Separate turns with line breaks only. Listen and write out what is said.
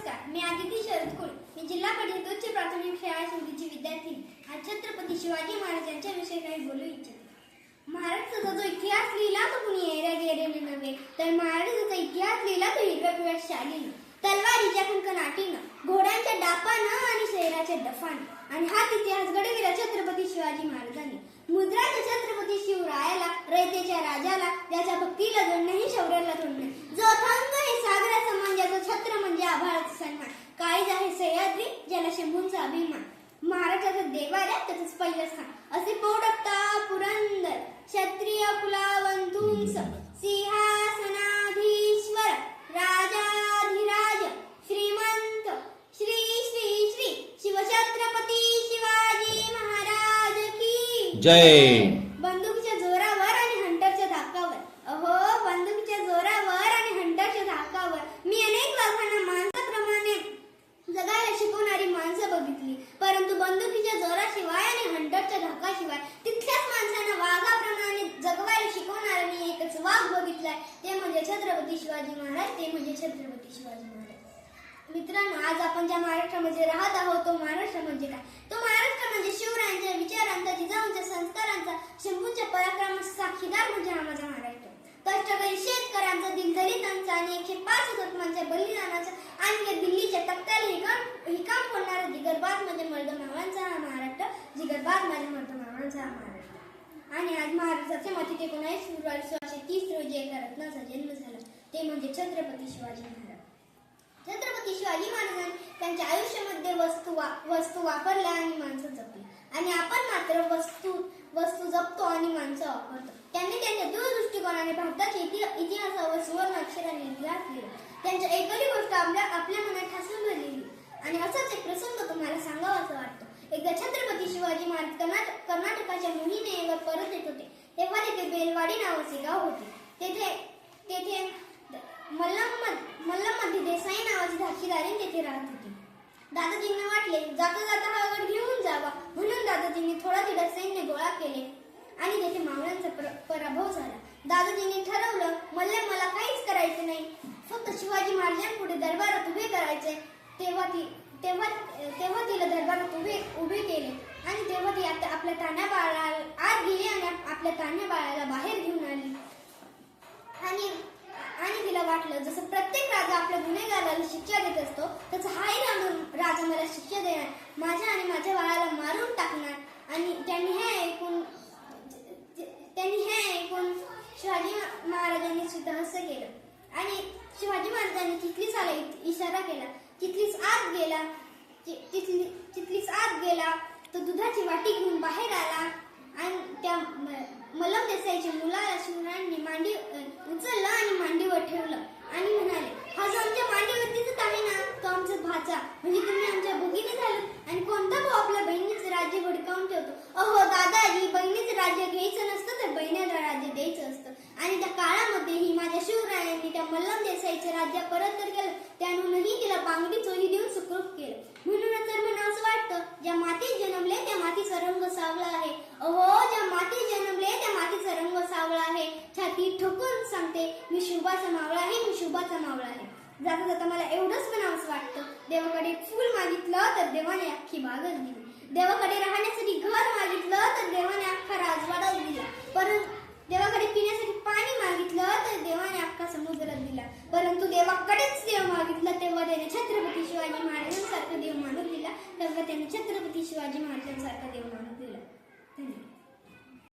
नमस्कार, मी आदिती शरद कुल. मी जिल्हा परिषद उच्च प्राथमिक शाळा शिवडीची विद्यार्थिनी. आज छत्रपती शिवाजी महाराजांच्या विषयी काही बोलू इच्छिते. महाराष्ट्राचा जो इतिहास लिहिला तो कुणी येऱ्या गेलेले नव्हे, तर महाराजांचा इतिहास लिहिला तो हिरव्या पिवळ्या शालीनं, तलवारीच्या खणखणाटीनं, घोड्यांच्या डापानं आणि शहराच्या डफानं. आणि हाच इतिहास घडविला छत्रपती शिवाजी महाराजांनी. मुद्राच्या छत्रपती शिवरायाला, रयतेच्या राजाला, ज्याच्या भक्तीला जोडणे शौर्याला जोडणे, जो अथांग हे सागरा समान, ज्याचं छत्र म्हणजे आभाळाचा सन्मान, काळीज आहे सह्याद्री, ज्याला शंभूंचा अभिमान, महाराष्ट्राचा देवाऱ्या त्याचंच पहिलं स्थान. असे पोडकता पुरंदर क्षत्रिय कुलावंतुंस, सिंहासनाधीश्वर राजाधिराज श्रीमंत श्री श्री श्री शिवछत्रपती शिवाजी महाराज की
जय.
बंदुकीच्या जोरावर आणि हंटरच्या धाकावर, अहो बंदुकीच्या जोरावर आणि हंटरच्या धाकावर मी अनेक लोकांना माणसाप्रमाणे जगायला शिकवणारी माणसं बघितली, परंतु बंदुकीच्या जोराशिवाय आणि हंटरच्या धाकाशिवाय तिथल्याच माणसांना वाघाप्रमाणे जगवायला शिकवणारा मी एकच वाघ बघितलाय, ते म्हणजे छत्रपती शिवाजी महाराज, ते म्हणजे छत्रपती शिवाजी महाराज. मित्रांनो, आज आपण ज्या महाराष्ट्रामध्ये राहत आहोत तो महाराष्ट्र म्हणजे काय? तो महाराष्ट्र म्हणजे शिवरायांच्या विचारांचा, जिजाऊंच्या संस्कारांचा, शंभूंच्या पराक्रमाचा साक्षीदार म्हणजे हा माझा महाराष्ट्र. कष्टकरी शेतकऱ्यांचा, दिलदलितांचा आणि 105 हुतात्म्यांच्या बलिदानाचा आणि दिल्लीच्या तख्त्याला हिकाम फोडणारा जिगरबाज म्हणजे मर्दमावळ्यांचा हा महाराष्ट्र, जिगरबाज म्हणजे मर्दमावळ्यांचा हा महाराष्ट्र. आणि आज महाराष्ट्राचे मातीत 19 फेब्रुवारी 1630 रोजी एका रत्नाचा जन्म झाला, ते म्हणजे छत्रपती शिवाजी महाराज. छत्रपती शिवाजी महाराजांनी त्यांच्या आयुष्यामध्ये वस्तू वापरल्या आणि माणसं जपली, आणि आपण मात्र वस्तू जपतो आणि माणसं वापरतो. त्यांनी त्यांच्या दूरदृष्टिकोनाने भारताच्या इतिहासावर सुवर्ण अक्षरांनी इतिहास लिहिला. त्यांच्या एकही गोष्ट आपल्या मनात ठासून भरलेली. आणि असाच एक प्रसंग तुम्हाला सांगावा असं वाटतं. एकदा छत्रपती शिवाजी महाराज कर्नाटकाच्या मोहिमेवर परत येत होते, तेव्हा तिथे बेलवाडी नावाचे गाव होते. तेथे मल्लममध्ये देसाई नावाची धाकशीदारीण तेथे राहत होती. दादाजींना वाटले जाता जाता हा गड घेऊन जावा, म्हणून दादाजींनी थोडा तिथं सैन्य गोळा केले आणि तेथे मावळ्यांचा पराभव झाला. दादाजींनी ठरवलं मला काहीच करायचं नाही, फक्त शिवाजी महाराजांपुढे दरबारात उभे करायचे. तेव्हा तिला दरबारात उभे केले आणि तेव्हा ती आपल्या तान्ह्या बाळाला आत गेली आणि आपल्या तान्ह्या बाळाला बाहेर घेऊन आली. आणि तिला वाटलं जसं प्रत्येक राजा आपल्या गुन्हेगाराला शिक्षा देत असतो, तसं हाही राजा मला शिक्षा देणार, माझ्या आणि माझ्या बाळाला मारून टाकणार. आणि त्यांनी हे ऐकून शिवाजी महाराजांनी सुतहस्य केलं आणि शिवाजी महाराजांनी चिखलीसाला इशारा केला. चिखलीस आत गेला तो दुधाची वाटी घेऊन बाहेर आला आणि त्या मल्लम देसाईच्या मुलाला शिवरायांनी मांडी उचललं आणि मांडीवर ठेवलं आणि म्हणाले, हा जो आमच्या मांडीवर दिसत आहे ना, तो आमचा भाचा, म्हणजे तुम्ही आमच्या भगिनी झालो. आणि कोणता भाऊ आपल्या बहिणीचं राज्य भडकावून ठेवतो? अहो दादाजी, बहिणीचं राज्य घ्यायचं नसतं तर बहिणीला राज्य द्यायचं असतं. आणि त्या काळामध्येही माझ्या शिवरायांनी त्या मल्लम देसाईचं राज्य परत तर केलं, त्यानंही तिला बांगडी चोही देऊन सुखरूप केलं. म्हणूनच तर मला असं वाटतं, ज्या मातीत जन्मले त्या मातीचा रंग सावळा आहे. अहो, ज्या मातीत जन्मले त्या मातीचा रंग सावळा आहे. छाती ठोकून सांगते, मी शुभाचा मावळा आहे, मी शुभाचा मावळा आहे. जाता जाता मला एवढंच म्हणावंसं वाटतं, देवाकडे फूल मागितलं तर देवाने अख्खी बागच दिली, देवाकडे राहण्यासाठी घर मागितलं तर देवाने अख्खा राजवाडाच दिला, परंतु देवाकडे पिण्यासाठी पाणी मागितलं तर देवाने अख्खा समुद्रात दिला, परंतु देवाकडेच देव मागितलं तेव्हा त्याने छत्रपती शिवाजी महाराजांसारखा देव मानून दिला, तेव्हा त्याने छत्रपती शिवाजी महाराजांसारखा देव मानून